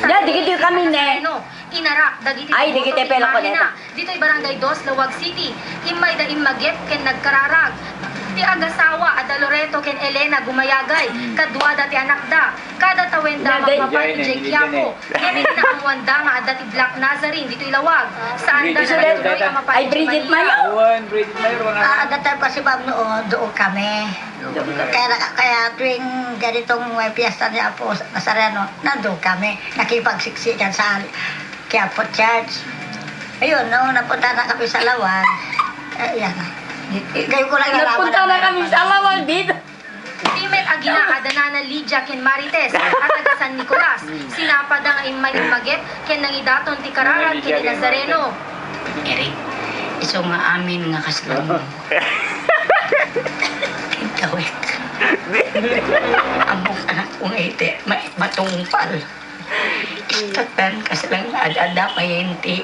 Ya, digiti kami ne. Inarak, dagiti Ay, digiti pelo ko neta. Dito'y Barangay 2, Lawag City. Imay da imagep ken nagkararag. Ti agasawa ada Loreto ken Elena gumayagay. Kadwada ti anakda. Kada tawenda magpapay ti Jake Yapo. Kemit na ang wanda nga ada ti Black Nazarene dito'y Lawag. Saan da na tuloy ang mapay Ay, Bridget Mayo. Bridget Mayo. Datan pa si Ma'am noon, doon kami. Kaya tuwing ganitong may piyesta niya po sa Nazareno, nandun kami. Nakipagsiksikan sa Quiapo Church. Ayun, no, napunta na kami sa Lawag. Ayan na. Ngayon ko lang nalaman. Nagpunta na kami sa Lawag dito. Timet agila adanana Lydia ken Marites at taga San Nicolas. Sinapada nga imay magep ken nangidaton ti Kararag ken Nazareno. Eric, iso nga amin nga kaslang. Tintawik. Among anak kong ite, may matungpal. Istatan kaslang ada mayenti.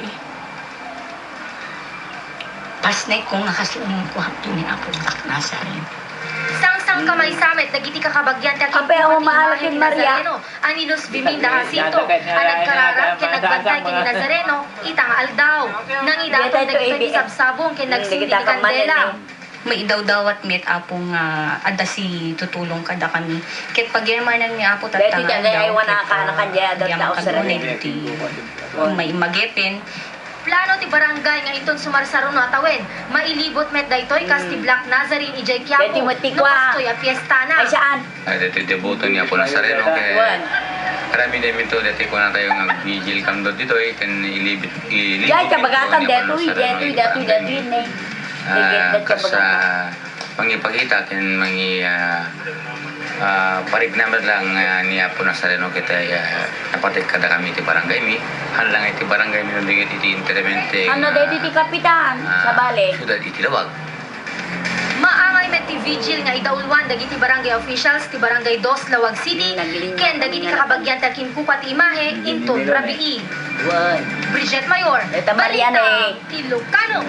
Pasnay ko nga kaslang kuhapto ni Apo Black Nazarene. Sang kamay samet dagiti kakabagyan ta Ape, ang maalakin, Maria. Anilos biminda Jacinto ang nagkararag ken nagbantay ken ni Nazareno itang aldaw. Nangidaton dagiti sabsabong ken nagsindi ni Candela. May daw-dawat met Apo nga ada si tutulong kada kami. Ket pagyamanan ni Apo Dito dyan ay wana ka na kanya doon tao sa rin. May magepin. Plano ti barangay nga iton sumarsaron no atawen. Mailibot met daytoy kas ti Black Nazarene ijay Quiapo. Dito mo No tikwa. kastoy a fiesta na. Ay, saan? Ay, dito debuto niya po Nazareno kay Juan. karami din ito dito ko na tayo ng vigil kam do dito kan ilibit Jay, kabagatan dito, yun eh. Kasa pangipakita ken mangi parignamat lang niya po Nazareno kita napatik kada kami ti barangay mi hanlang iti barangay mi nagigit iti intermente Ano dito ti kapitan? Sa bale. sudah iti Lawag. Maangay met ti vigil nga idaulwan dagiti barangay officials ti Barangay 2 Lawag City ken dagiti kakabagyan ta kinkupat imahe inton Rabii. Juan. Bridget Mayor. Eta Mariana Balita, Ilocano.